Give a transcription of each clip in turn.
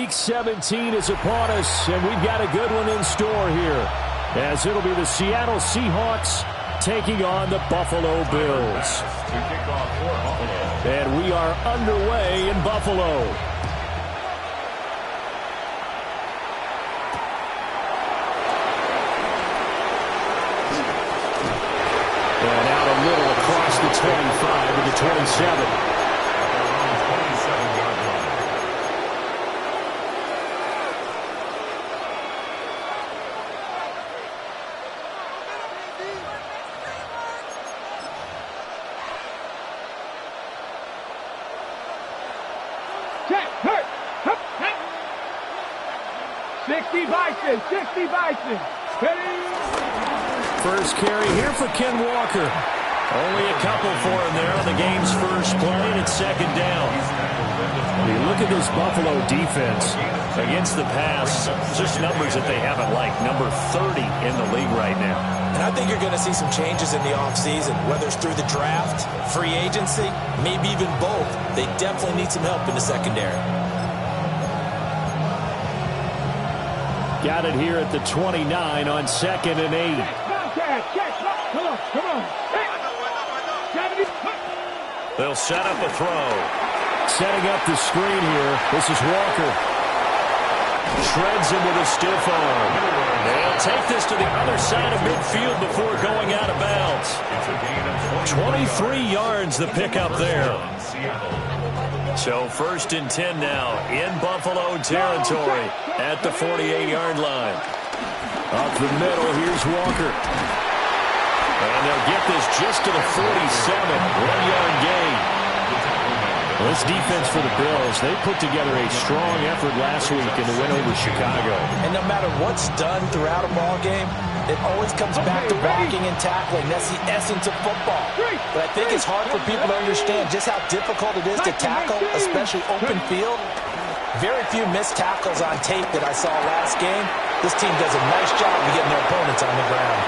Week 17 is upon us, and we've got a good one in store here, as it'll be the Seattle Seahawks taking on the Buffalo Bills. And we are underway in Buffalo. And out a little across the 25 to the 27. First carry here for Ken Walker. Only a couple for him there on the game's first play, and it's second down. You look at this Buffalo defense against the pass, just numbers that they haven't liked. Number 30 in the league right now. And I think you're going to see some changes in the offseason, whether it's through the draft, free agency, maybe even both. They definitely need some help in the secondary. Got it here at the 29 on 2nd and 8. Come on. They'll set up a throw. Setting up the screen here. This is Walker. Shreds him with a stiff arm. They'll take this to the other side of midfield before going out of bounds. 23 yards the pickup there. So 1st and 10 now in Buffalo territory at the 48-yard line. Up the middle, here's Walker. And they'll get this just to the 47, 1-yard gain. Well, this defense for the Bills, they put together a strong effort last week in the win over Chicago. And no matter what's done throughout a ball game, it always comes back to blocking and tackling. That's the essence of football. But I think it's hard for people to understand just how difficult it is to tackle, especially open field. Very few missed tackles on tape that I saw last game. This team does a nice job of getting their opponents on the ground.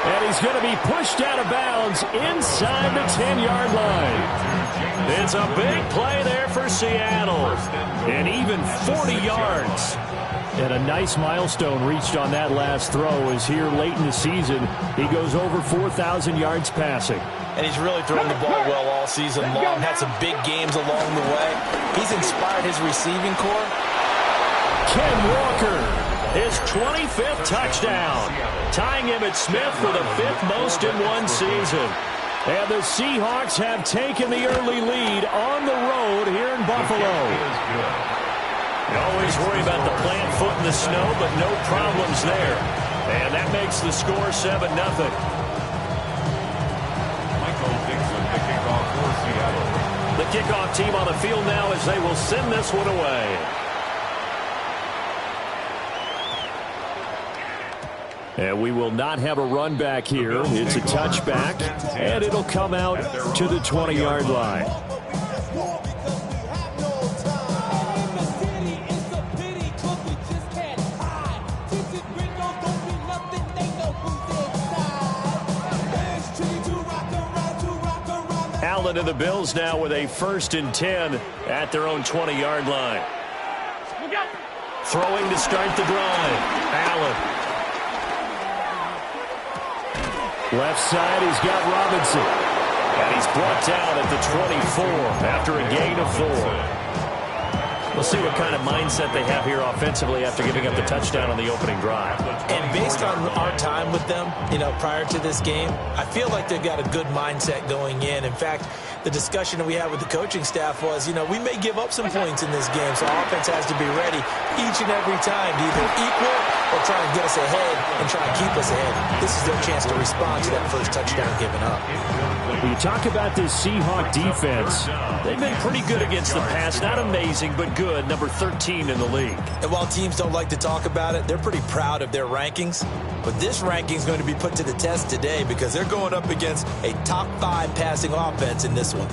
And he's going to be pushed out of bounds inside the 10-yard line. It's a big play there for Seattle. And even 40 yards. And a nice milestone reached on that last throw is here late in the season. He goes over 4,000 yards passing. And he's really thrown the ball well all season long. Had some big games along the way. He's inspired his receiving corps. Ken Walker, his 25th touchdown, tying Emmitt Smith for the 5th most in one season. And the Seahawks have taken the early lead on the road here in Buffalo. You always worry about the plant foot in the snow, but no problems there. And that makes the score 7-0. The kickoff team on the field now as they will send this one away. And we will not have a run back here. It's a touchback, and it'll come out to the 20-yard line. Allen and the Bills now with a 1st and 10 at their own 20-yard line. Throwing to start the drive. Allen. Left side, he's got Robinson. And he's brought down at the 24 after a gain of 4. We'll see what kind of mindset they have here offensively after giving up the touchdown on the opening drive. And based on our time with them, prior to this game, I feel like they've got a good mindset going in. In fact, the discussion that we had with the coaching staff was, we may give up some points in this game, so offense has to be ready each and every time to either equal or try and get us ahead and try and keep us ahead. This is their chance to respond to that first touchdown given up. When you talk about this Seahawk defense, they've been pretty good against the pass. Not amazing, but good. Number 13 in the league. And while teams don't like to talk about it, they're pretty proud of their rankings. But this ranking is going to be put to the test today because they're going up against a top 5 passing offense in this one.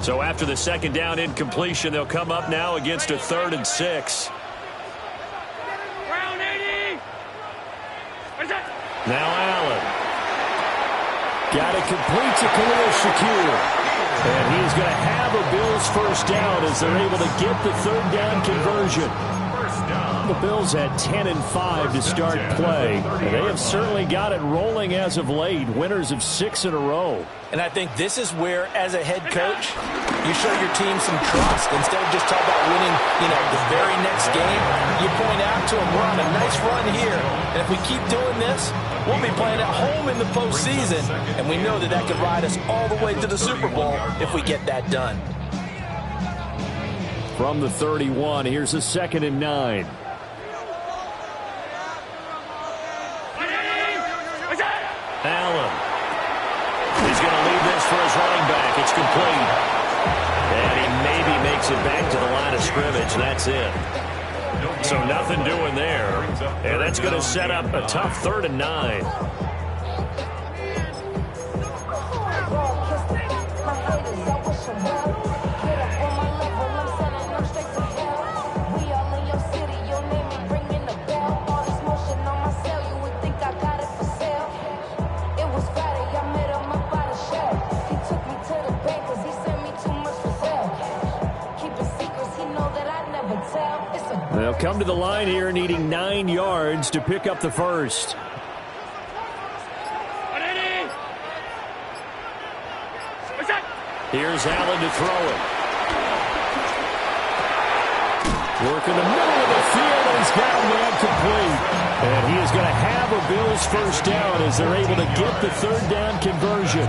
So after the second down incompletion, they'll come up now against a 3rd and 6. Now Allen. Got it complete to Khalil Shakir. And he's going to have a Bills first down as they're able to get the third down conversion. The Bills had 10-5 to start play. And they have certainly got it rolling as of late, winners of 6 in a row. And I think this is where, as a head coach, you show your team some trust. Instead of just talking about winning, the very next game, you point out to them, we're on a nice run here. And if we keep doing this, we'll be playing at home in the postseason. And we know that could ride us all the way to the Super Bowl if we get that done. From the 31, here's a 2nd and 9. Allen. He's going to leave this for his running back. It's complete. And he maybe makes it back to the line of scrimmage. That's it. So nothing doing there. And that's going to set up a tough 3rd and 9. They'll come to the line here needing 9 yards to pick up the first. Here's Allen to throw it. Work in the middle of the field, and he's got a man complete. And he is going to have a Bills first down as they're able to get the third down conversion.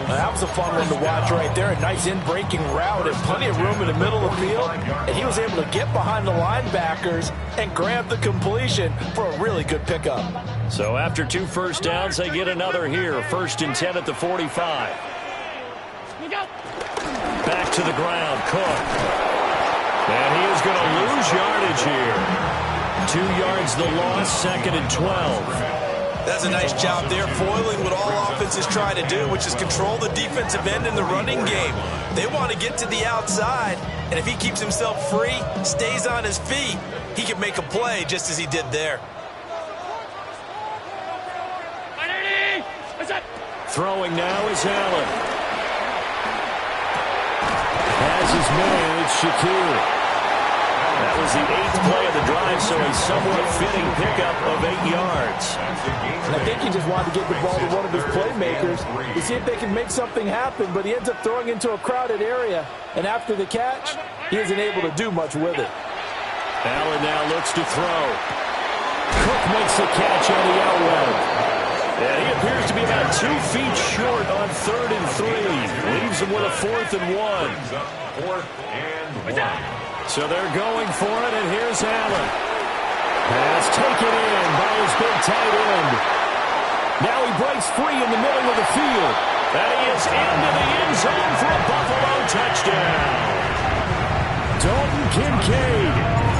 That was a fun one to watch right there. A nice in-breaking route and plenty of room in the middle of the field. And he was able to get behind the linebackers and grab the completion for a really good pickup. So after 2 first downs, they get another here. 1st and 10 at the 45. Back to the ground, Cook. And he is going to lose yardage here. 2 yards the loss, 2nd and 12. That's a nice job there, foiling what all offenses try to do, which is control the defensive end in the running game. They want to get to the outside, and if he keeps himself free, stays on his feet, he can make a play just as he did there. Throwing now is Allen. Has his man, it's Shakir. That was the 8th play of the drive, so a somewhat fitting pickup of 8 yards. And I think he just wanted to get the ball to one of his playmakers to see if they can make something happen, but he ends up throwing into a crowded area, and after the catch, he isn't able to do much with it. Allen now looks to throw. Cook makes the catch on the out route. And he appears to be about 2 feet short on 3rd and 3. Leaves him with a 4th and 1. 4th and 1. So they're going for it, and here's Allen. Pass taken in by his big tight end. Now he breaks free in the middle of the field. And he is into the end zone for a Buffalo touchdown. Dalton Kincaid,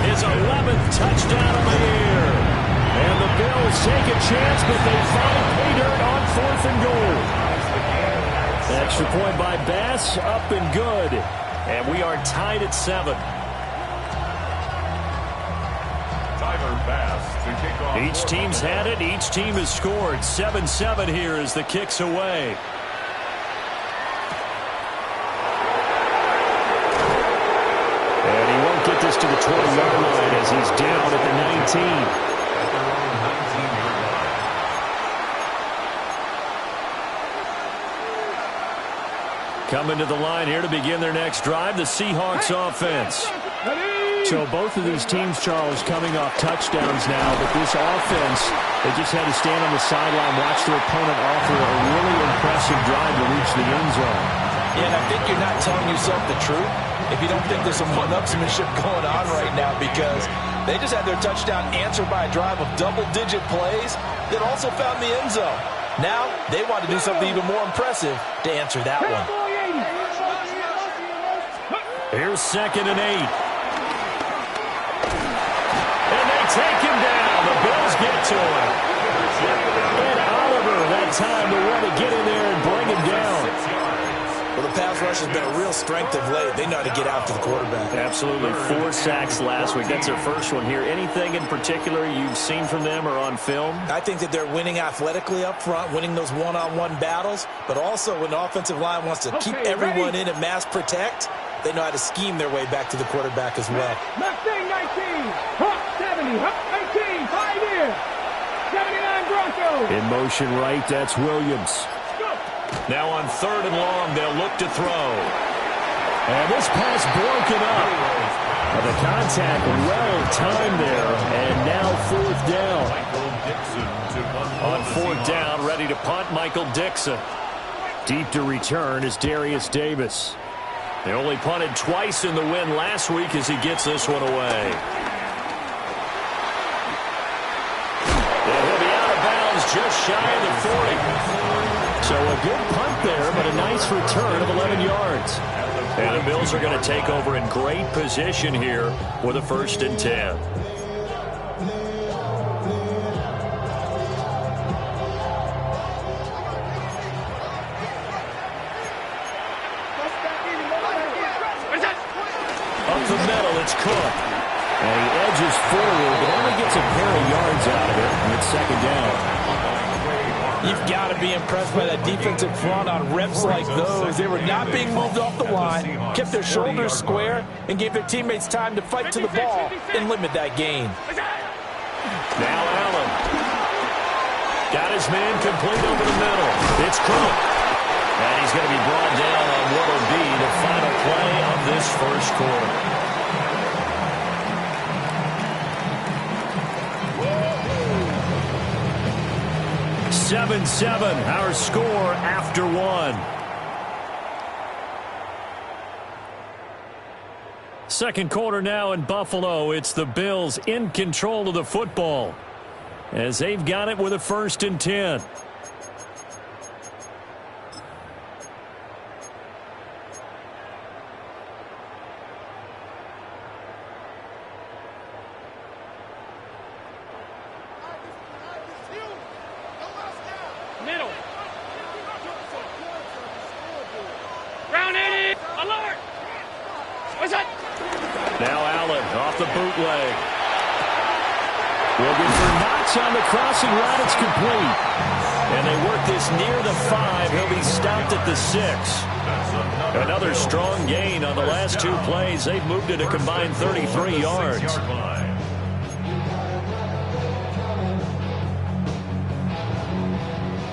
his 11th touchdown of the year. And the Bills take a chance, but they find pay dirt on 4th and goal. Extra point by Bass, up and good. And we are tied at 7. Each team's had it. Each team has scored. 7-7 here as the kick's away. And he won't get this to the 20-yard line as he's down at the 19. Coming to the line here to begin their next drive, the Seahawks offense. So both of these teams, Charles, coming off touchdowns now, but this offense, they just had to stand on the sideline, watch their opponent offer a really impressive drive to reach the end zone. Yeah, and I think you're not telling yourself the truth if you don't think there's some one-upsmanship going on right now, because they just had their touchdown answered by a drive of double-digit plays that also found the end zone. Now they want to do something even more impressive to answer that one. Here's 2nd and 8. Take him down. The Bills get to him. And Oliver, that time to want to get in there and bring him down. Well, the the pass rush has been a real strength of late. They know how to get after the quarterback. Absolutely. 4 sacks last week. That's their first one here. Anything in particular you've seen from them or on film? I think that they're winning athletically up front, winning those one-on-one battles, but also when the offensive line wants to keep everyone in and mass protect, they know how to scheme their way back to the quarterback as well. Mustang 19, Hawk 70, Hawk 19, Pioneer, 79 Broncos. In motion right, that's Williams. Now on 3rd and long, they'll look to throw. And this pass broken up. The contact well-timed there, and now 4th down. On 4th down, ready to punt, Michael Dixon. Deep to return is Darius Davis. They only punted twice in the win last week as he gets this one away. And he'll be out of bounds just shy of the 40. So a good punt there, but a nice return of 11 yards. And the Bills are going to take over in great position here with a 1st and 10. Up the middle, it's Cook. And he edges forward, but only gets a pair of yards out of it, and it's 2nd down. You've got to be impressed by that defensive front on reps like those. They were not being moved off the line, kept their shoulders square, and gave their teammates time to fight to the ball and limit that gain. Now Allen. Got his man complete over the middle. It's Cook. And he's going to be brought down on what will be the final play of this 1st quarter. 7-7, our score after 1. Second quarter now in Buffalo. It's the Bills in control of the football as they've got it with a 1st and 10. Now Allen off the bootleg. Looking for Knox on the crossing route. It's complete. And they work this near the 5. He'll be stopped at the 6. Another strong gain on the last 2 plays. They've moved it a combined 33 yards.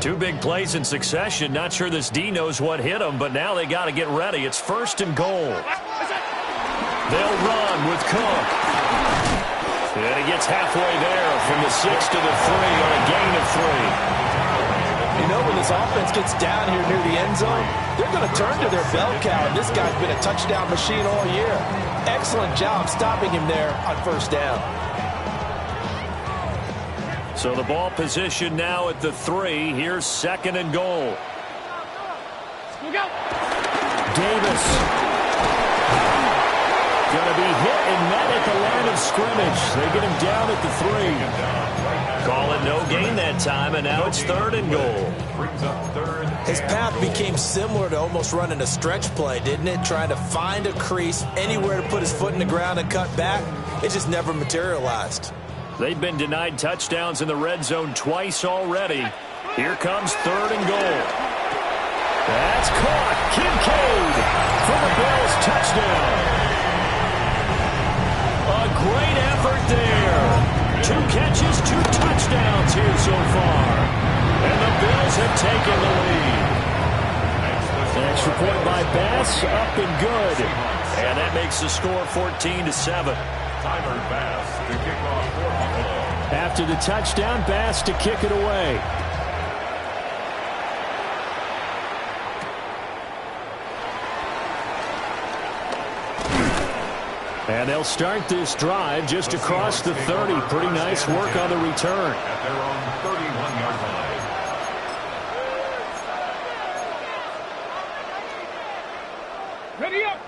Two big plays in succession. Not sure this D knows what hit them, but now they got to get ready. It's 1st and goal. They'll run with Cook. And he gets halfway there from the 6 to the 3 on a gain of 3. You know, when this offense gets down here near the end zone, they're going to turn to their bell cow, and this guy's been a touchdown machine all year. Excellent job stopping him there on 1st down. So the ball position now at the 3. Here's 2nd and goal. Davis. Going to be hit and met at the line of scrimmage. They get him down at the 3. Call it no gain that time, and now it's 3rd and goal. His path became similar to almost running a stretch play, didn't it? Trying to find a crease, anywhere to put his foot in the ground and cut back. It just never materialized. They've been denied touchdowns in the red zone twice already. Here comes 3rd and goal. That's caught. Kincaid for the Bills touchdown. A great effort there. 2 catches, 2 touchdowns here so far. And the Bills have taken the lead. Extra point by Bass, up and good. And that makes the score 14-7. Tyler Bass to kick off for Buffalo. After the touchdown, Bass to kick it away. And they'll start this drive just across the 30. Pretty nice work on the return. At their own 31-yard line. Ready up.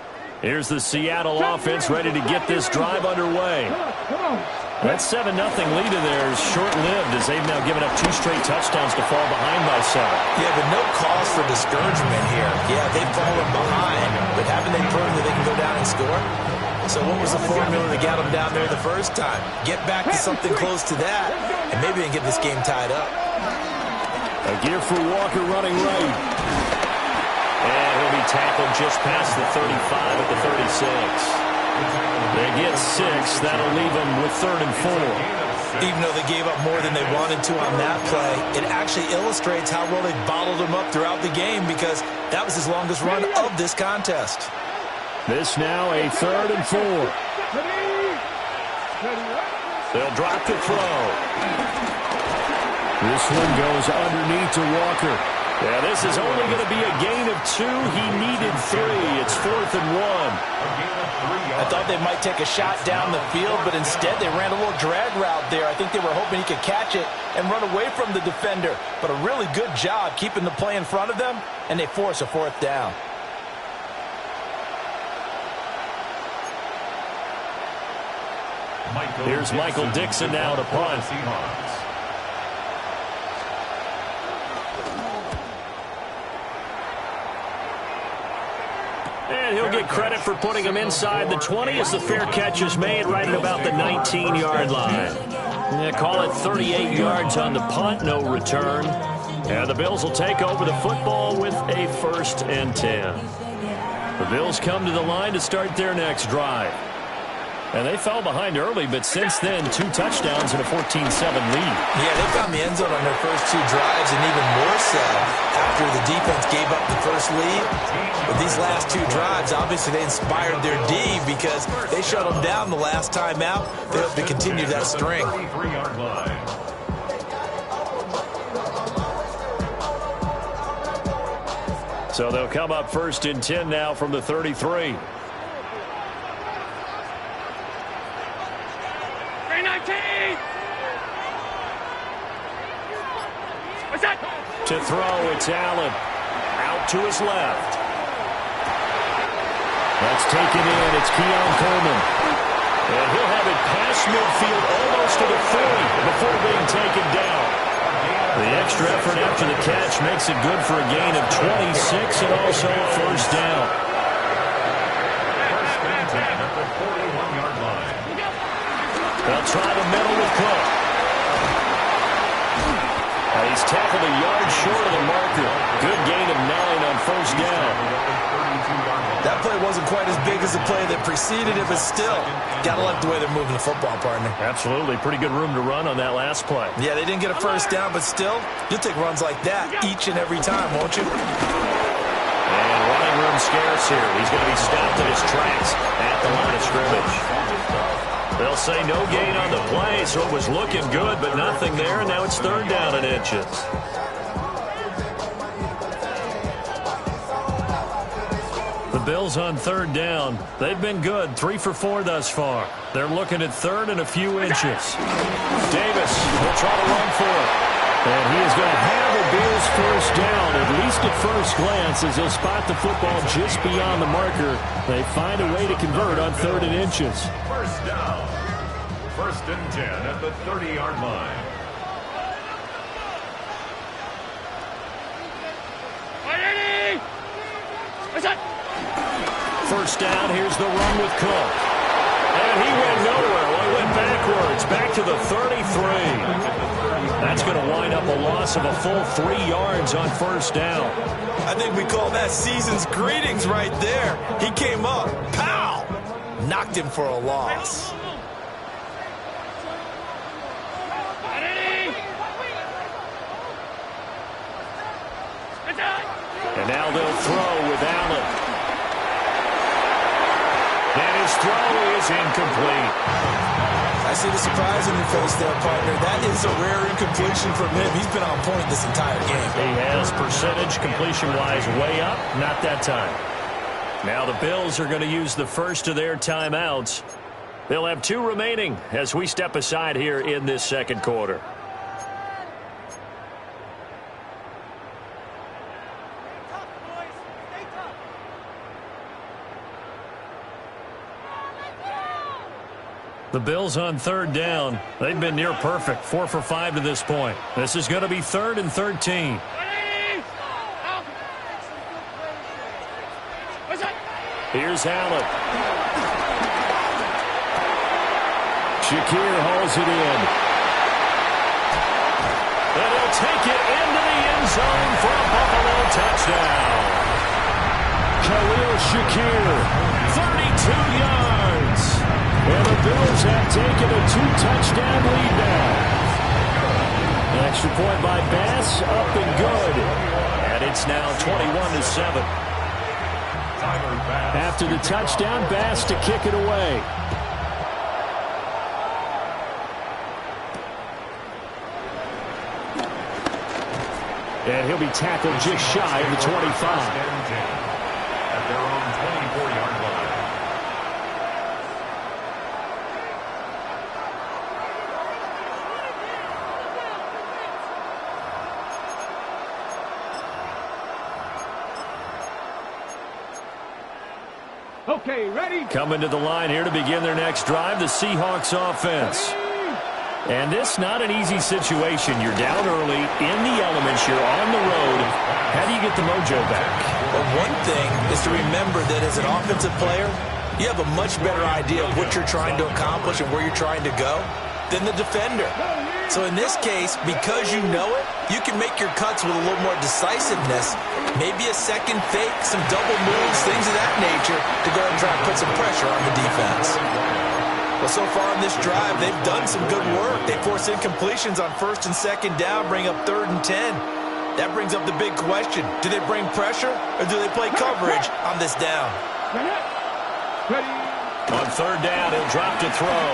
Here's the Seattle offense ready to get this drive underway. That 7-0 lead of theirs short-lived as they've now given up 2 straight touchdowns to fall behind by 7. Yeah, but no cause for discouragement here. Yeah, they've fallen behind, but haven't they proven that they can go down and score? So what was the formula that got them down there the first time? Get back to something close to that, and maybe they can get this game tied up. A gear for Walker running right. And he'll be tackled just past the 35 at the 36. They get 6. That'll leave them with 3rd and 4. Even though they gave up more than they wanted to on that play, it actually illustrates how well they bottled them up throughout the game because that was his longest run of this contest. This now a 3rd and 4. They'll drop to throw. This one goes underneath to Walker. Yeah, this is only going to be a gain of 2. He needed 3. It's 4th and 1. I thought they might take a shot down the field, but instead they ran a little drag route there. I think they were hoping he could catch it and run away from the defender. But a really good job keeping the play in front of them, and they force a 4th down. Here's Michael Dixon now to punt. And he'll get credit for putting him inside the 20 as the fair catch is made right at about the 19-yard line. Yeah, call it 38 yards on the punt, no return. And the Bills will take over the football with a 1st and 10. The Bills come to the line to start their next drive. And they fell behind early, but since then, 2 touchdowns and a 14-7 lead. Yeah, they found the end zone on their first 2 drives, and even more so after the defense gave up the first lead. But these last 2 drives, obviously they inspired their D because they shut them down the last time out. They hope to continue that string. So they'll come up 1st and 10 now from the 33. To throw, it's Allen. Out to his left. That's taken in. It's Keon Coleman. And he'll have it past midfield almost to the 30 before being taken down. The extra effort after the catch makes it good for a gain of 26 and also a 1st down. They'll try the middle with Cook. He's tackled a yard short of the marker. Good gain of 9 on 1st down. That play wasn't quite as big as the play that preceded it, but still, gotta like the way they're moving the football, partner. Absolutely. Pretty good room to run on that last play. Yeah, they didn't get a 1st down, but still, you'll take runs like that each and every time, won't you? And running room scarce here. He's going to be stopped in his tracks at the line of scrimmage. They'll say no gain on the play, so it was looking good, but nothing there, and now it's 3rd down and inches. The Bills on 3rd down. They've been good, 3 for 4 thus far. They're looking at 3rd and a few inches. Davis will try to run for it. And he is going to have a Bills 1st down, at least at first glance, as he'll spot the football just beyond the marker. They find a way to convert on 3rd and inches. 1st down. 1st and 10 at the 30-yard line. First down, here's the run with Cook. And he went nowhere. Well, he went backwards, back to the 33. That's going to wind up a loss of a full 3 yards on 1st down. I think we call that season's greetings right there. He came up, pow! Knocked him for a loss. And now they'll throw with Allen. And his throw is incomplete. I see the surprise in your face there, partner. That is a rare incompletion from him. He's been on point this entire game. He has percentage completion-wise way up. Not that time. Now the Bills are going to use the first of their timeouts. They'll have 2 remaining as we step aside here in this 2nd quarter. The Bills on third down. They've been near perfect, 4 for 5 to this point. This is going to be 3rd and 13. Here's Allen. Shakir hauls it in. And he'll take it into the end zone for a Buffalo touchdown. Khalil Shakir, 32 yards. And the Bills have taken a 2-touchdown lead now. An extra point by Bass, up and good. And it's now 21-7. After the touchdown, Bass to kick it away. And he'll be tackled just shy of the 25. At their own 24-yard line. Okay, ready? Coming to the line here to begin their next drive, the Seahawks offense. And this not an easy situation. You're down early, in the elements, you're on the road. How do you get the mojo back? Well, one thing is to remember that as an offensive player, you have a much better idea of what you're trying to accomplish and where you're trying to go than the defender. So in this case, because you know it, you can make your cuts with a little more decisiveness. Maybe a second fake, some double moves, things of that nature to go and try and put some pressure on the defense. Well, so far in this drive, they've done some good work. They force incompletions on 1st and 2nd down, bring up 3rd and 10. That brings up the big question. Do they bring pressure or do they play coverage on this down? On 3rd down, he'll drop to throw.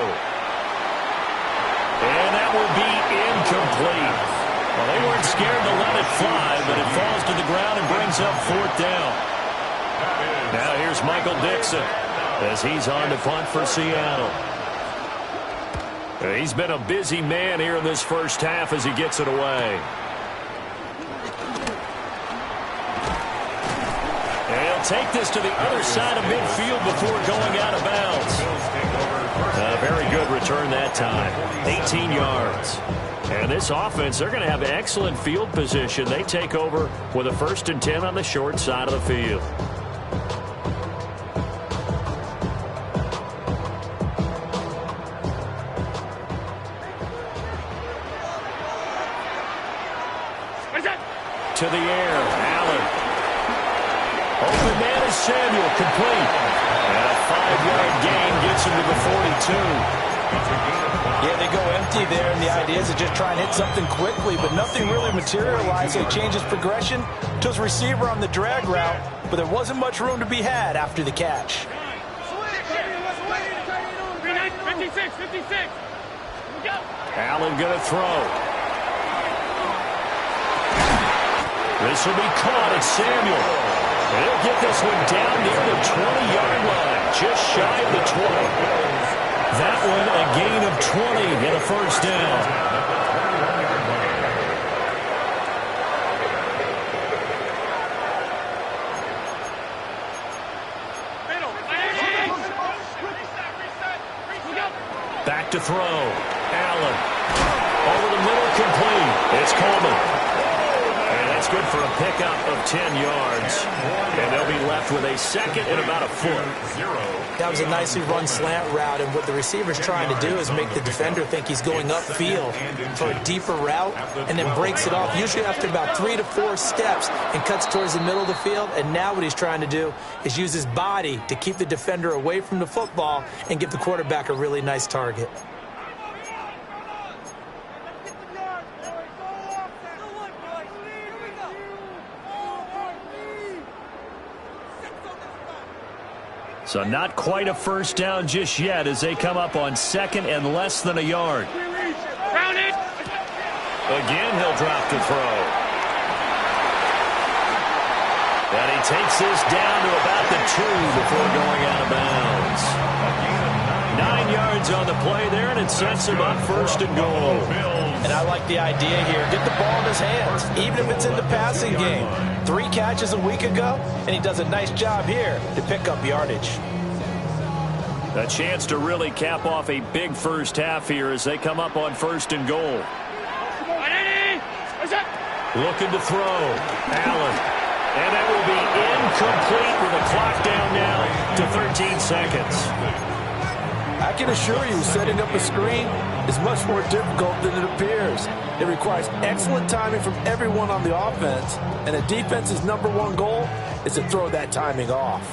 And that will be incomplete. Well, they weren't scared to let it fly, but it falls to the ground and brings up 4th down. Now here's Michael Dixon as he's on to punt for Seattle. He's been a busy man here in this first half as he gets it away. And he'll take this to the other side of midfield before going out of bounds. Very good return that time. 18 yards. And this offense, they're going to have excellent field position. They take over with a 1st and 10 on the short side of the field. To the air, Allen. Open man is Samuel, complete. And a 5-yard gain gets him to the 42. Yeah, they go empty there, and the idea is to just try and hit something quickly, but nothing really materialized. So he changes progression to his receiver on the drag route, but there wasn't much room to be had after the catch. 56. Allen going to throw. This will be caught at Samuel. He'll get this one down near the 20-yard line, just shy of the 20. That one a gain of 20 and a 1st down. Back to throw. Allen. Over the middle, complete. It's Coleman. And that's good for a pickup of 10 yards. And they'll be left with a 2nd and about a foot. That was a nicely run slant route, and what the receiver's trying to do is make the defender think he's going upfield for a deeper route, and then breaks it off, usually after about 3 to 4 steps, and cuts towards the middle of the field. And now what he's trying to do is use his body to keep the defender away from the football and give the quarterback a really nice target. So not quite a 1st down just yet as they come up on 2nd and less than a yard. Again, he'll drop to throw. And he takes this down to about the 2 before going out of bounds. 9 yards on the play there, and it sets him up 1st and goal. And I like the idea here. Get the ball in his hands, even if it's in the passing game. 3 catches a week ago, and he does a nice job here to pick up yardage. A chance to really cap off a big first half here as they come up on 1st and goal. Looking to throw. Allen. And that will be incomplete with the clock down now to 13 seconds. I can assure you, setting up a screen is much more difficult than it appears. It requires excellent timing from everyone on the offense, and a defense's #1 goal is to throw that timing off.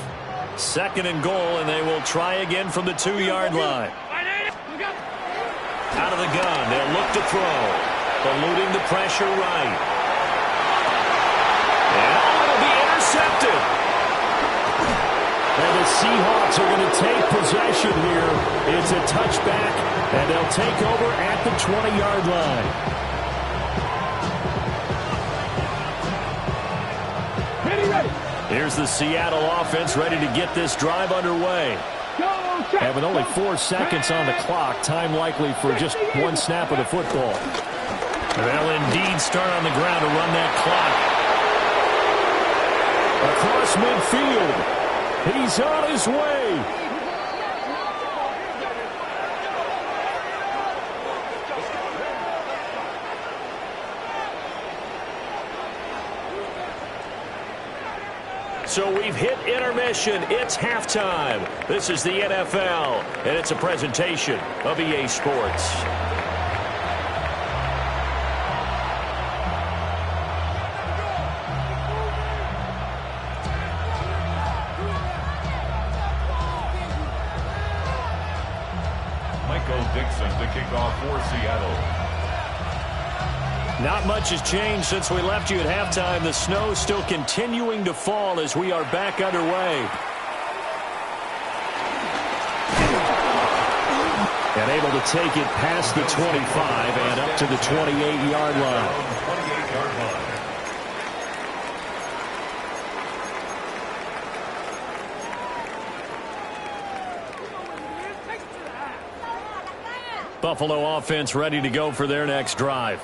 2nd and goal, and they will try again from the 2-yard line. Out of the gun, they'll look to throw. Eluding the pressure right. And it'll be intercepted. And the Seahawks are going to take possession here. It's a touchback, and they'll take over at the 20-yard line. Ready. Here's the Seattle offense ready to get this drive underway. And with only 4 seconds on the clock, time likely for just one snap of the football. They'll indeed start on the ground to run that clock. Across midfield. He's on his way. So we've hit intermission. It's halftime. This is the NFL, and it's a presentation of EA Sports. Michael Dixon to kick off for Seattle. Not much has changed since we left you at halftime. The snow still continuing to fall as we are back underway. And able to take it past the 25 and up to the 28-yard line. 28-yard line. Buffalo offense ready to go for their next drive.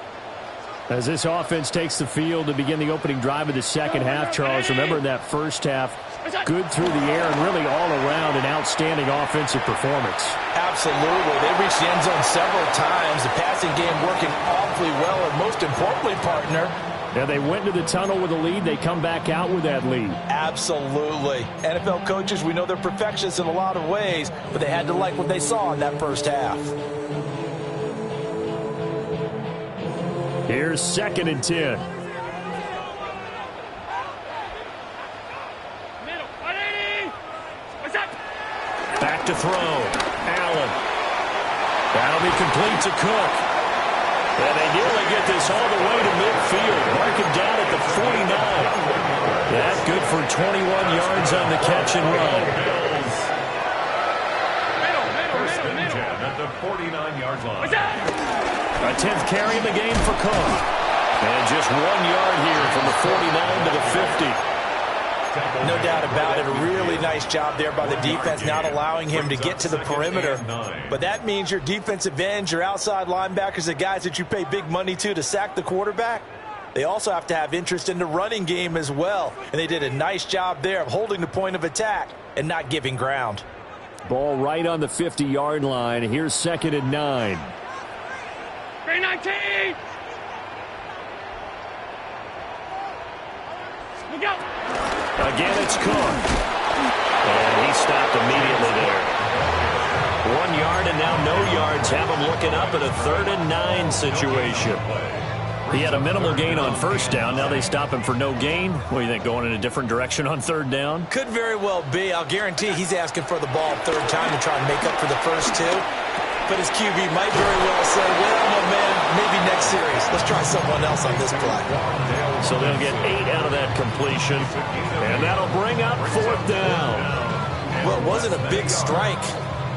As this offense takes the field to begin the opening drive of the second half, Charles, remember in that first half, good through the air and really all around an outstanding offensive performance. Absolutely. They reached the end zone several times. The passing game working awfully well, and most importantly, partner, Yeah, they went into the tunnel with a lead. They come back out with that lead. absolutely. NFL coaches, we know they're perfectionists in a lot of ways, but they had to like what they saw in that first half. Here's 2nd and 10. Back to throw. Allen. That'll be complete to Cook. And they nearly get this all the way to midfield. Mark him down at the 49. That's good for 21 yards on the catch and run. 1st and 10 at the 49-yard line. A 10th carry in the game for Cook. And just 1 yard here from the 49 to the 50. No doubt about it. A really nice job there by the defense, not allowing him to get to the perimeter. But that means your defensive ends, your outside linebackers, the guys that you pay big money to sack the quarterback, they also have to have interest in the running game as well. And they did a nice job there of holding the point of attack and not giving ground. Ball right on the 50-yard line. Here's 2nd and 9. 19. Look out. Again, it's Cook. And he stopped immediately there. 1 yard and now no yards. Have him looking up at a 3rd and 9 situation. He had a minimal gain on first down. Now they stop him for no gain. What do you think, going in a different direction on 3rd down? Could very well be. I'll guarantee he's asking for the ball third time to try and make up for the first two. But his QB might very well say, well, no, man, maybe next series. Let's try someone else on this play. So they'll get 8 out of that completion. And that'll bring up 4th down. Well, it wasn't a big strike,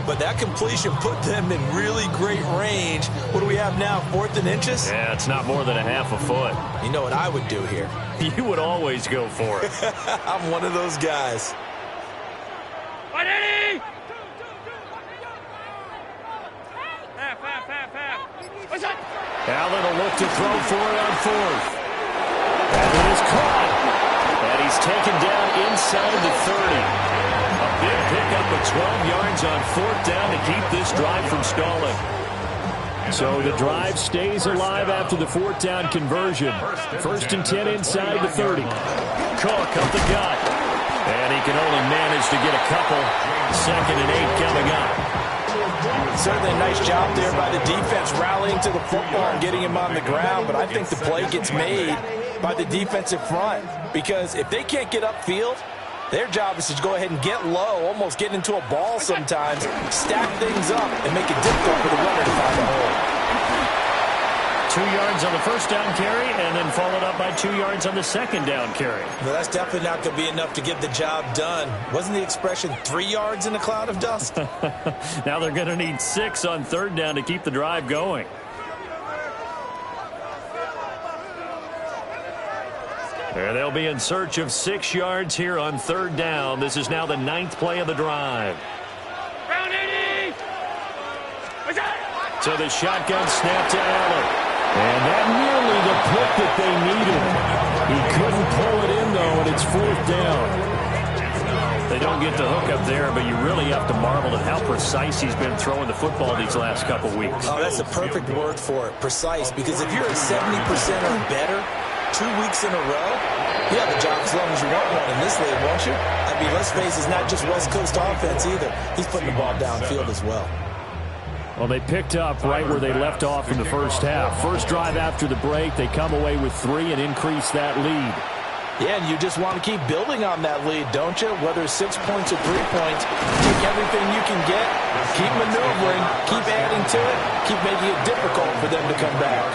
but that completion put them in really great range. What do we have now, 4th and inches? Yeah, it's not more than a half a foot. You know what I would do here? You would always go for it. I'm one of those guys. 180. What's up? Allen will look to throw for it on 4th. And it is caught. And he's taken down inside the 30. A did pick up a 12 yards on 4th down to keep this drive from stalling. So the drive stays alive after the 4th down conversion. 1st and 10 inside the 30. Cook up the gut. And he can only manage to get a couple. 2nd and 8 coming up. Certainly a nice job there by the defense rallying to the football and getting him on the ground. But I think the play gets made by the defensive front. Because if they can't get upfield, their job is to go ahead and get low, almost get into a ball sometimes, stack things up, and make it difficult for the runner to find a hole. 2 yards on the 1st down carry, and then followed up by 2 yards on the 2nd down carry. Well, that's definitely not going to be enough to get the job done. Wasn't the expression 3 yards in a cloud of dust? Now they're going to need 6 on 3rd down to keep the drive going. And they'll be in search of 6 yards here on 3rd down. This is now the 9th play of the drive. So the shotgun snap to Allen. And that nearly the pick that they needed. He couldn't pull it in, though, and it's 4th down. They don't get the hook up there, but you really have to marvel at how precise he's been throwing the football these last couple weeks. Oh, that's a perfect word for it, precise, because if you're at 70% or better 2 weeks in a row, you have a job as long as you want one in this league, won't you? I mean, let's face it, it's not just West Coast offense either. He's putting the ball downfield as well. Well, they picked up right where they left off in the first half. First drive after the break, they come away with 3 and increase that lead. Yeah, and you just want to keep building on that lead, don't you? Whether it's 6 points or 3 points, take everything you can get, keep maneuvering, keep adding to it, keep making it difficult for them to come back.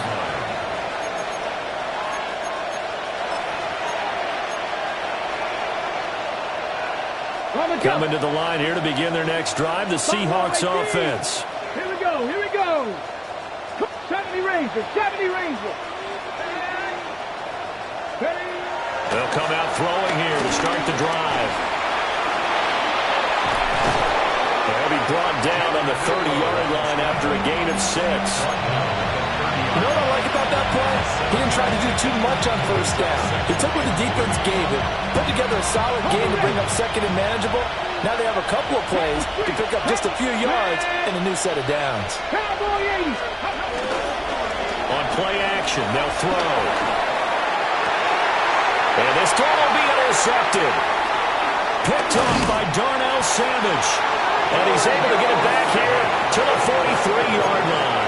Coming to the line here to begin their next drive, the Seahawks offense. Here we go, here we go. 70 Rangers, 70 Rangers. They'll come out throwing here to start the drive. They'll be brought down on the 30-yard line after a gain of 6. You know what I like about that play? He didn't try to do too much on 1st down. He took what the defense gave him, put together a solid game to bring up 2nd and manageable. Now they have a couple of plays to pick up just a few yards and a new set of downs. On play action, they'll throw. And this throw will be intercepted. Picked off by Darnell Savage. And he's able to get it back here to the 43-yard line.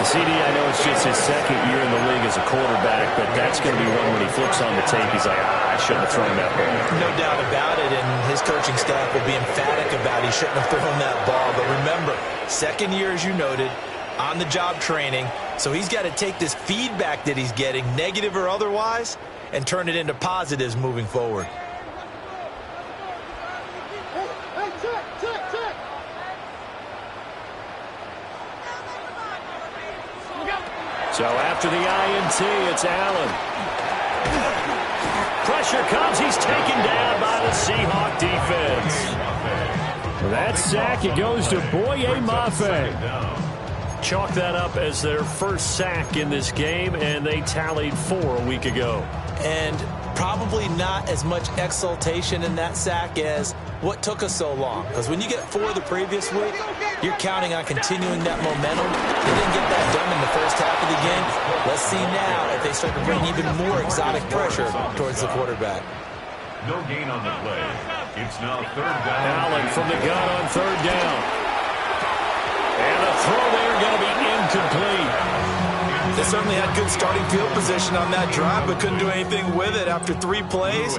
CD, I know it's just his 2nd year in the league as a quarterback, but that's going to be one when he flips on the tape. He's like, I shouldn't have thrown that ball. No doubt about it, and his coaching staff will be emphatic about he shouldn't have thrown that ball. But remember, 2nd year, as you noted, on-the-job training, so he's got to take this feedback that he's getting, negative or otherwise, and turn it into positives moving forward. So after the INT, it's Allen. Pressure comes. He's taken down by the Seahawk defense. That sack, it goes to Boye Mafe. Chalk that up as their first sack in this game, and they tallied 4 a week ago. And probably not as much exultation in that sack as what took us so long. Because when you get 4 the previous week, you're counting on continuing that momentum. They didn't get that done in the first half of the game. Let's see now if they start to bring even more exotic pressure towards the quarterback. No gain on the play. It's now 3rd down. Allen from the gun on 3rd down. And the throw there going to be incomplete. They certainly had good starting field position on that drive, but couldn't do anything with it after 3 plays.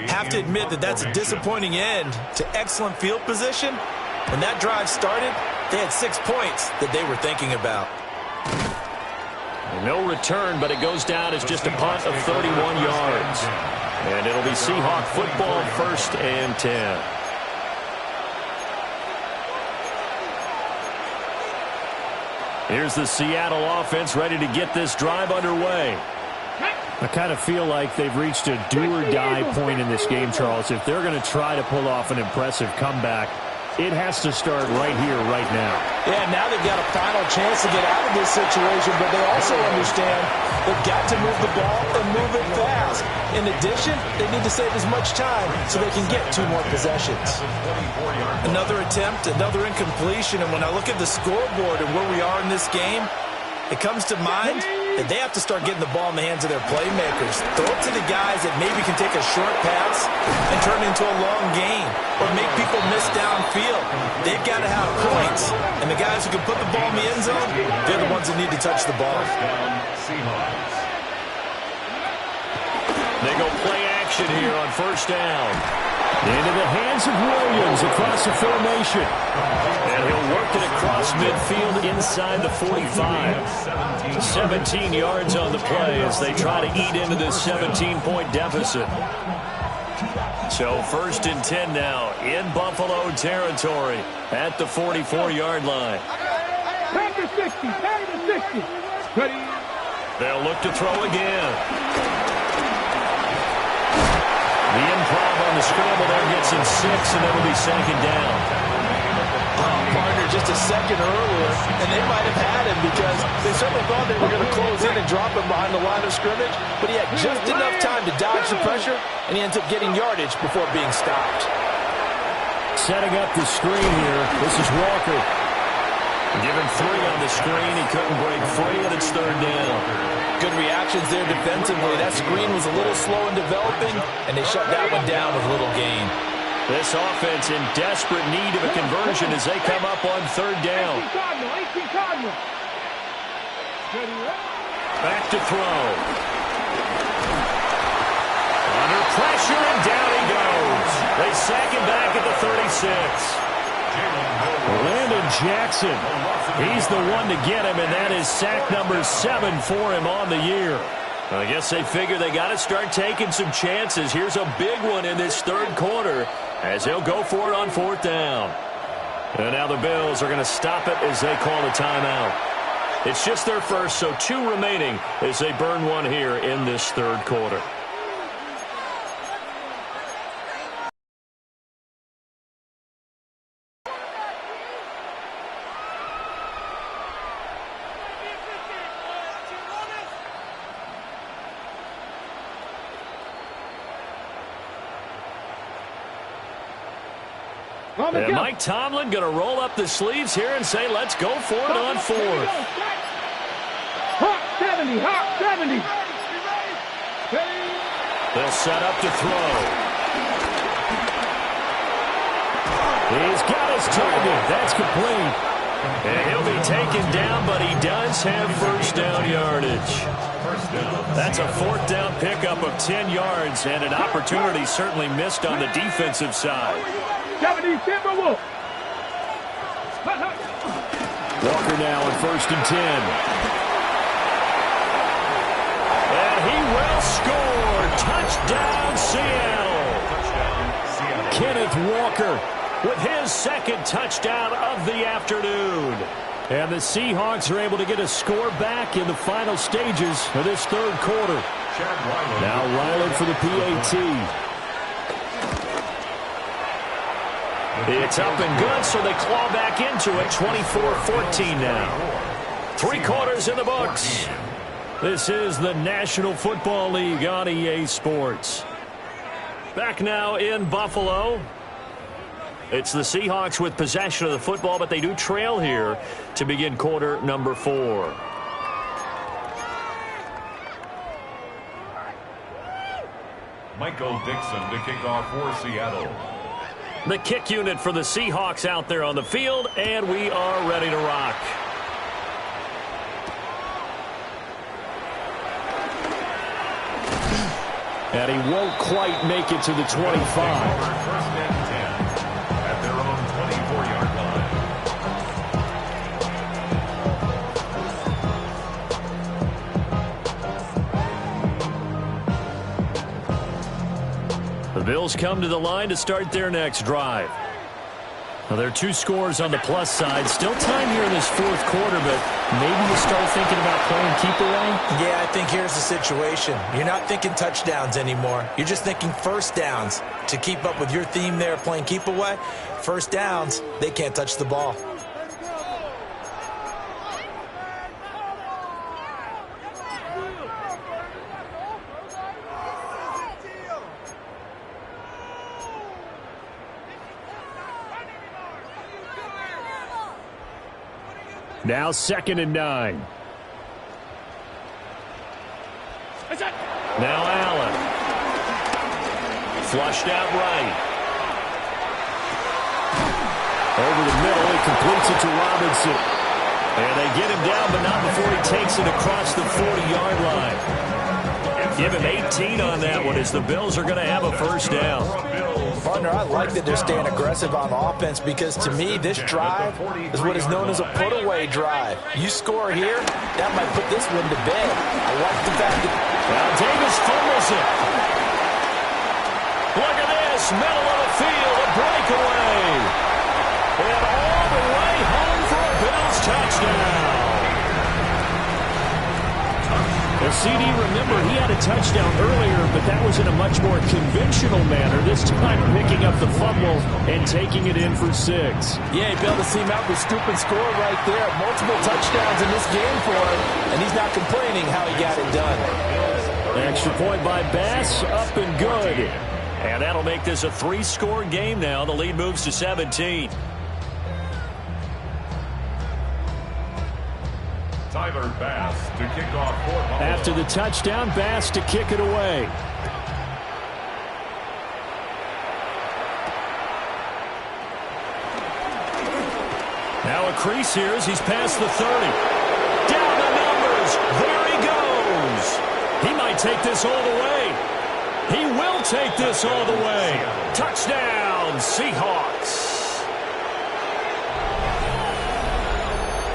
Have to admit that that's a disappointing end to excellent field position. When that drive started, they had 6 points that they were thinking about. No return, but it goes down as just a punt of 31 yards. And it'll be Seahawk football, 1st and 10. Here's the Seattle offense ready to get this drive underway. I kind of feel like they've reached a do-or-die point in this game, Charles. If they're going to try to pull off an impressive comeback, it has to start right here, right now. Yeah, now they've got a final chance to get out of this situation, but they also understand they've got to move the ball and move it fast. In addition, they need to save as much time so they can get 2 more possessions. Another attempt, another incompletion, and when I look at the scoreboard and where we are in this game, it comes to mind that they have to start getting the ball in the hands of their playmakers. Throw it to the guys that maybe can take a short pass and turn it into a long gain or make people miss downfield. They've got to have points, and the guys who can put the ball in the end zone, they're the ones that need to touch the ball. They go play action here on first down. Into the hands of Williams across the formation. And he'll work it across midfield inside the 45. 17 yards on the play as they try to eat into this 17-point deficit. So 1st and 10 now in Buffalo territory at the 44-yard line. 10 to 60, 10 to 60. They'll look to throw again. The improv on the scramble there gets him 6, and it'll be 2nd down. Partner just a second earlier, and they might have had him because they certainly thought they were going to close in and drop him behind the line of scrimmage, but he had just enough time to dodge the pressure, and he ends up getting yardage before being stopped. Setting up the screen here. This is Walker. Given 3 on the screen, he couldn't break free, and it's 3rd down. Good reactions there defensively. That screen was a little slow in developing, and they shut that one down with little gain. This offense in desperate need of a conversion as they come up on 3rd down. Back to throw. Under pressure, and down he goes. They sack him back at the 36. Landon Jackson, he's the one to get him, and that is sack number 7 for him on the year. I guess they figure they got to start taking some chances. Here's a big one in this 3rd quarter as they'll go for it on 4th down. And now the Bills are going to stop it as they call a timeout. It's just their first, so 2 remaining as they burn one here in this 3rd quarter. And Mike Tomlin going to roll up the sleeves here and say, let's go for it on 4th. Hawk 70, Hawk 70. They'll set up to throw. He's got his target. That's complete. And he'll be taken down, but he does have 1st down yardage. That's a 4th down pickup of 10 yards, and an opportunity certainly missed on the defensive side. 70 Timberwolves. Walker now on 1st and 10. And he will score. Touchdown, Seattle. Kenneth Walker with his 2nd touchdown of the afternoon. And the Seahawks are able to get a score back in the final stages of this 3rd quarter. Now Ryland for the PAT. It's up and good, so they claw back into it. 24-14 now. 3 quarters in the books. This is the National Football League on EA Sports. Back now in Buffalo. It's the Seahawks with possession of the football, but they do trail here to begin quarter number 4. Michael Dixon to kick off for Seattle. The kick unit for the Seahawks out there on the field, and we are ready to rock. And he won't quite make it to the 25. 1st and 10 at their own 24-yard line. The Bills come to the line to start their next drive. Well, there are 2 scores on the plus side. Still time here in this fourth quarter, but maybe you start thinking about playing keep away? Yeah, I think here's the situation. You're not thinking touchdowns anymore. You're just thinking first downs. To keep up with your theme there, playing keep away, first downs, they can't touch the ball. Now 2nd and 9. Now Allen. Flushed out right. Over the middle, he completes it to Robinson. And they get him down, but not before he takes it across the 40-yard line. Give him 18 on that one as the Bills are going to have a first down. Partner, I like that they're staying aggressive on offense because, to me, this drive is what is known as a put-away drive. You score here, that might put this one to bed. I like the fact that... Now Davis fumbles it. Look at this, middle of the field, a breakaway. And all the way home for a Bills touchdown. The CD, remember, he had a touchdown earlier, but that was in a much more conventional manner. This time picking up the fumble and taking it in for 6. Yeah, he bailed the team out with scoop and score right there. Multiple touchdowns in this game for him, and he's not complaining how he got it done. Extra point by Bass, up and good. And that'll make this a 3-score game now. The lead moves to 17. Tyler Bass to kick off for Buffalo. After the touchdown, Bass to kick it away. Now a crease here as he's past the 30. Down the numbers. There he goes. He might take this all the way. He will take this all the way. Touchdown, Seahawks.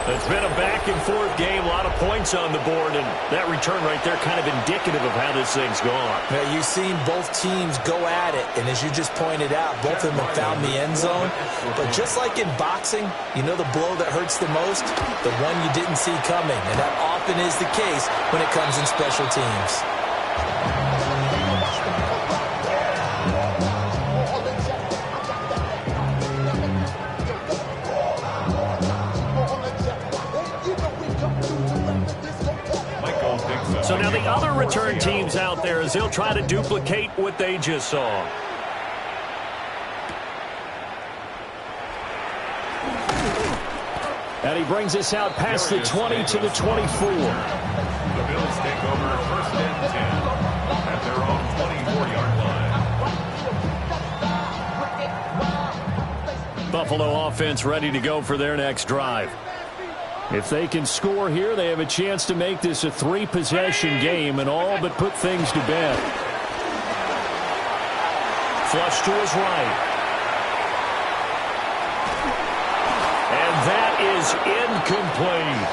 It's been a back-and-forth game, a lot of points on the board, and that return right there kind of indicative of how this thing's gone. Yeah, you've seen both teams go at it, and as you just pointed out, both of them have found the end zone. But just like in boxing, you know the blow that hurts the most? The one you didn't see coming, and that often is the case when it comes in special teams. So now the other return teams out there as they'll try to duplicate what they just saw. And he brings us out past the 20 to the 24. The Bills take over 1st and 10 at their own 24-yard line. Buffalo offense ready to go for their next drive. If they can score here, they have a chance to make this a 3-possession game and all but put things to bed. Flush to his right. And that is incomplete.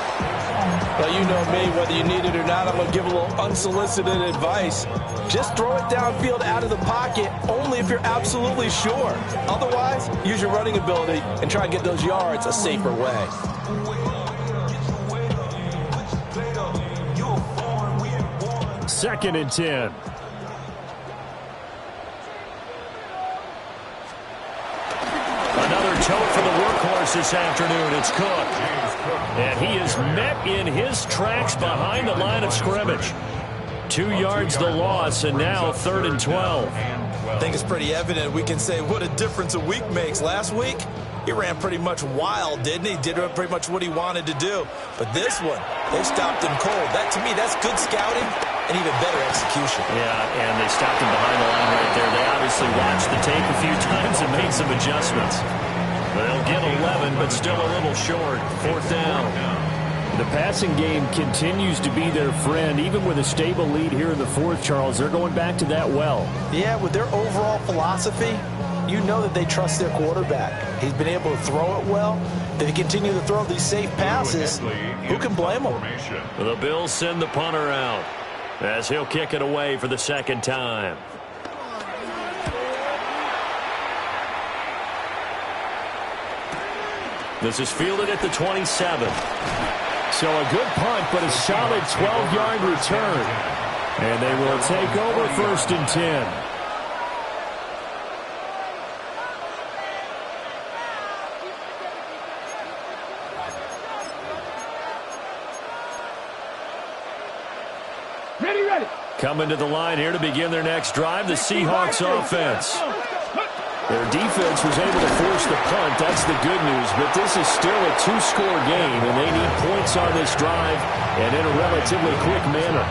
Well, you know me, whether you need it or not, I'm going to give a little unsolicited advice. Just throw it downfield out of the pocket, only if you're absolutely sure. Otherwise, use your running ability and try and get those yards a safer way. 2nd and 10. Another tote for the workhorse this afternoon. It's Cook. And he is met in his tracks behind the line of scrimmage. 2 yards the loss, and now 3rd and 12. I think it's pretty evident. We can say what a difference a week makes. Last week, he ran pretty much wild, didn't he? Did pretty much what he wanted to do. But this one, they stopped him cold. That, to me, that's good scouting and even better execution. Yeah, and they stopped him behind the line right there. They obviously watched the tape a few times and made some adjustments. They'll get 11, but still a little short. 4th down. The passing game continues to be their friend. Even with a stable lead here in the 4th, Charles, they're going back to that well. Yeah, with their overall philosophy, you know that they trust their quarterback. He's been able to throw it well. If they continue to throw these safe passes, who can blame them? The Bills send the punter out as he'll kick it away for the 2nd time. This is fielded at the 27. So a good punt, but a solid 12-yard return. And they will take over 1st and 10. Ready. Coming to the line here to begin their next drive, the Seahawks offense. Their defense was able to force the punt. That's the good news. But this is still a 2-score game, and they need points on this drive and in a relatively quick manner.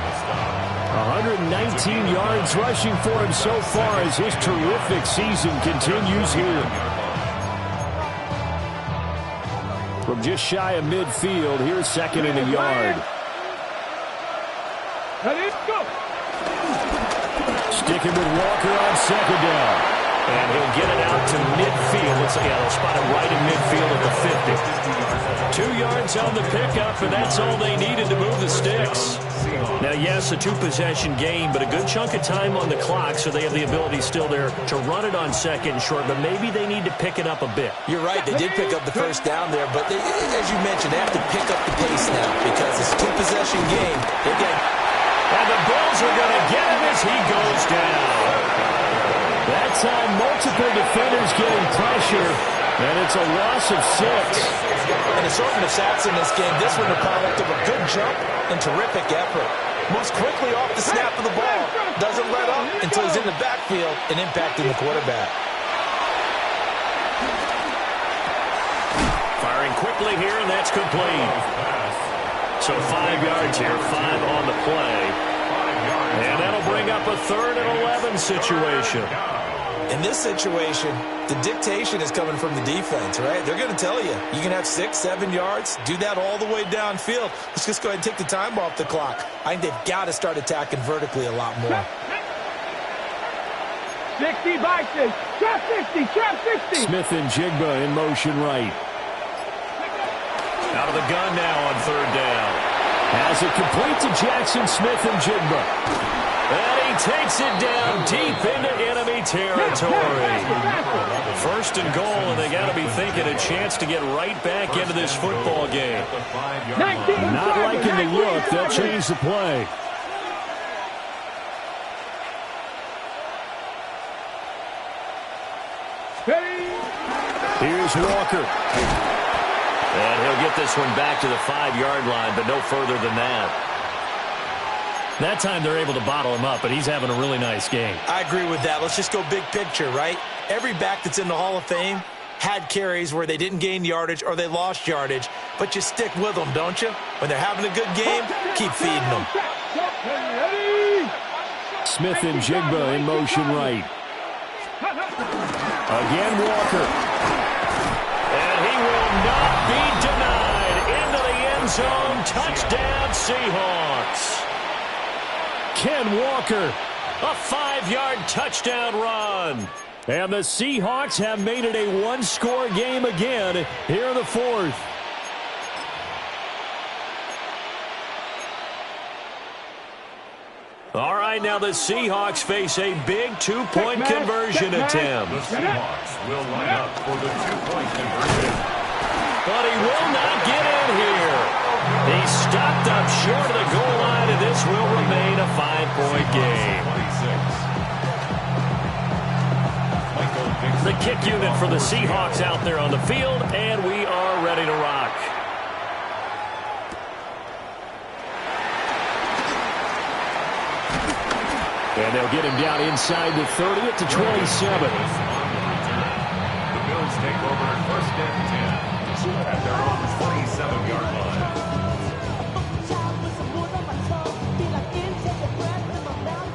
119 yards rushing for him so far as his terrific season continues here. From just shy of midfield, here's 2nd and a yard. Ready, go. Sticking with Walker on 2nd down. And he'll get it out to midfield. They'll spot it right in midfield at the 50. 2 yards on the pickup, and that's all they needed to move the sticks. Now, yes, a 2-possession game, but a good chunk of time on the clock, so they have the ability still there to run it on 2nd and short, but maybe they need to pick it up a bit. You're right. They did pick up the first down there, but as you mentioned, they have to pick up the pace now because it's a 2-possession game. And the Bills are going to get him as he goes down. That time, multiple defenders getting pressure, and it's a loss of 6. An assortment of sacks in this game. This one the product of a good jump and terrific effort. Moves quickly off the snap of the ball. Doesn't let up until he's in the backfield and impacting the quarterback. Firing quickly here, and that's complete. So 5 yards here, 5 on the play. And that'll bring up a 3rd and 11 situation. In this situation, the dictation is coming from the defense, right? They're going to tell you, you can have 6, 7 yards, do that all the way downfield. Let's just go ahead and take the time off the clock. I think they've got to start attacking vertically a lot more. 60 boxes. Trap 60. Trap 60. Smith-Njigba in motion right. Out of the gun now on 3rd down. Has it complete to Jackson Smith-Njigba. And he takes it down deep into enemy territory. 1st and goal, and they got to be thinking a chance to get right back into this football game. Not liking the look. They'll change the play. Here's Walker. And he'll get this one back to the 5-yard line, but no further than that. That time they're able to bottle him up, but he's having a really nice game. I agree with that. Let's just go big picture, right? Every back that's in the Hall of Fame had carries where they didn't gain yardage or they lost yardage, but you stick with them, don't you? When they're having a good game, keep feeding them. Smith-Njigba in motion right. Again, Walker. And he will not be denied. Into the end zone. Touchdown, Seahawks. Ken Walker. A 5-yard touchdown run. And the Seahawks have made it a 1-score game again here in the 4th. All right, now the Seahawks face a big 2-point conversion attempt. The Seahawks will line up for the 2-point conversion. But he will not get in here. He stopped up short of the goal line, and this will remain a 5-point game. The kick unit for the Seahawks out there on the field, and we are ready to rock. And they'll get him down inside the 30 at the 27. The Bills take over at 1st and 10 at their own 27-yard line.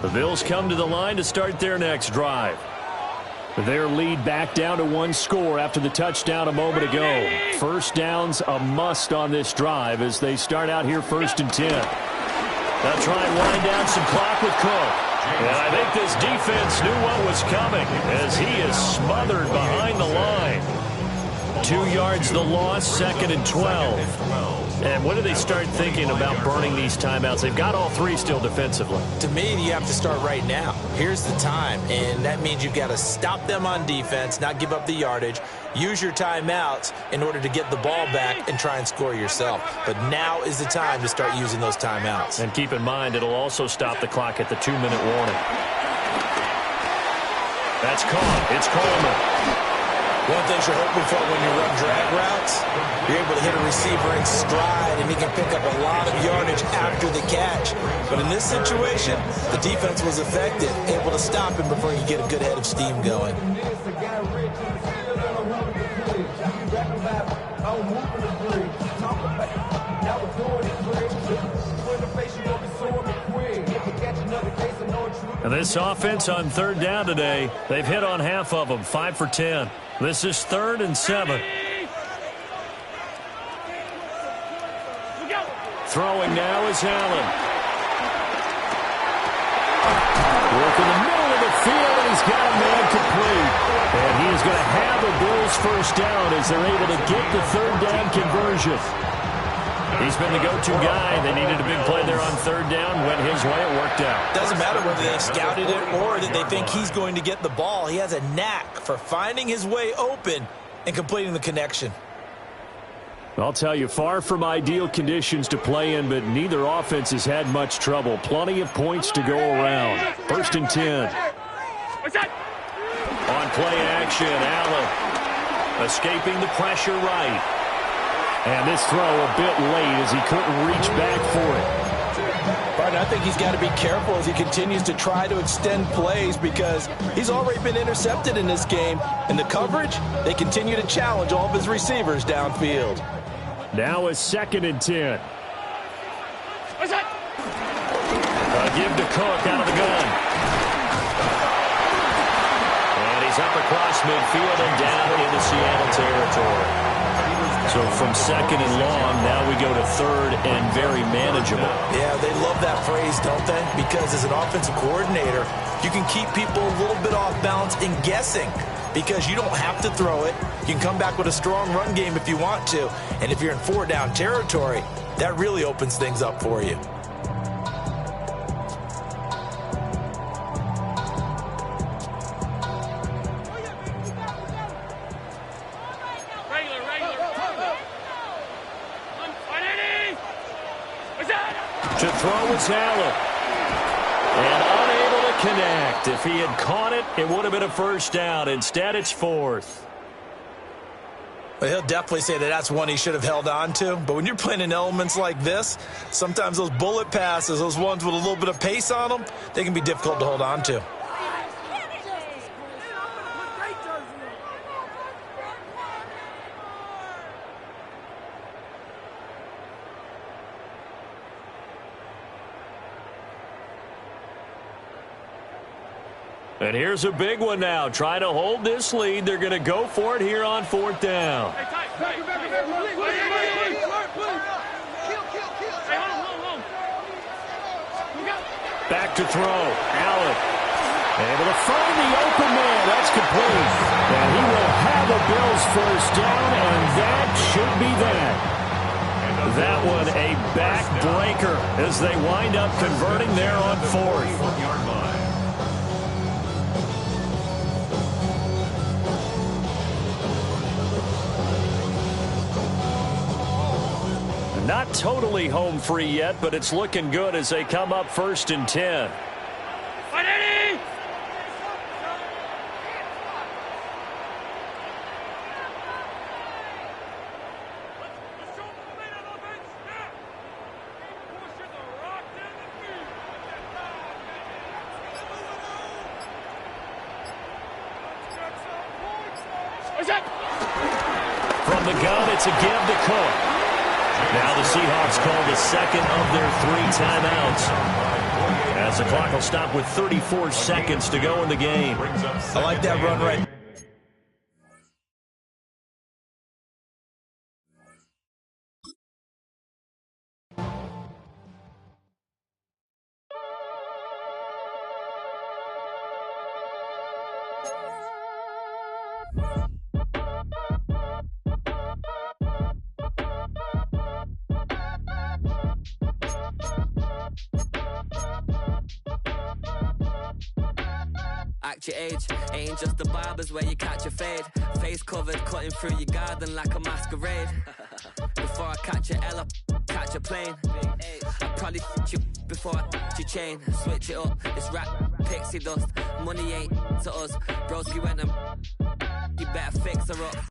The Bills come to the line to start their next drive. Their lead back down to 1 score after the touchdown a moment ago. First down's a must on this drive as they start out here 1st and 10. They'll try and wind down some clock with Cook. And I think this defense knew what was coming as he is smothered behind the line. 2 yards the loss, 2nd and 12. And when do they start thinking about burning these timeouts? They've got all 3 still defensively. To me, you have to start right now. here's the time, and that means you've got to stop them on defense, not give up the yardage, use your timeouts in order to get the ball back and try and score yourself. But now is the time to start using those timeouts. And keep in mind, it'll also stop the clock at the 2-minute warning. That's caught. It's Coleman. One thing you're hoping for when you run drag routes, you're able to hit a receiver in stride, and he can pick up a lot of yardage after the catch. But in this situation, the defense was effective, able to stop him before he could get a good head of steam going. And this offense on third down today, they've hit on half of them, 5 for 10. This is 3rd and 7. Throwing now is Allen. Work in the middle of the field, and he's got a man complete. And he is going to have the Bills first down as they're able to get the third down conversion. He's been the go-to guy. They needed a big play there on third down. Went his way. It worked out. Doesn't matter whether they scouted it or that they think he's going to get the ball. He has a knack for finding his way open and completing the connection. I'll tell you, far from ideal conditions to play in, but neither offense has had much trouble. Plenty of points to go around. 1st and 10. On play action, Allen escaping the pressure right. And this throw a bit late as he couldn't reach back for it. Partner, I think he's got to be careful as he continues to try to extend plays because he's already been intercepted in this game. And the coverage, they continue to challenge all of his receivers downfield. Now is 2nd and 10. A give to Cook out of the gun. And he's up across midfield and down into Seattle territory. So from 2nd and long, now we go to 3rd and very manageable. Yeah, they love that phrase, don't they? Because as an offensive coordinator, you can keep people a little bit off balance and guessing because you don't have to throw it. You can come back with a strong run game if you want to. And if you're in 4-down territory, that really opens things up for you. To throw is Allen. And unable to connect. If he had caught it, it would have been a first down. Instead, it's 4th. Well, he'll definitely say that that's one he should have held on to. But when you're playing in elements like this, sometimes those bullet passes, those ones with a little bit of pace on them, they can be difficult to hold on to. And here's a big one now. Trying to hold this lead. They're going to go for it here on 4th down. Back to throw. Allen. Able to find the open man. That's complete. And he will have a Bills first down, and that should be that. That one a backbreaker as they wind up converting there on 4th. 1-yard line. Not totally home free yet, but it's looking good as they come up 1st and 10. From the gun, it's a give to Cook. Now the Seahawks call the 2nd of their 3 timeouts. As the clock will stop with 34 seconds to go in the game. I like that run right. match your age. Ain't just the barbers where you catch a fade. Face covered, cutting through your garden like a masquerade. Before I catch a L, catch a plane. I probably you before I your chain. Switch it up, it's rap, pixie dust. Money ain't to us. Broski went and you better fix her up.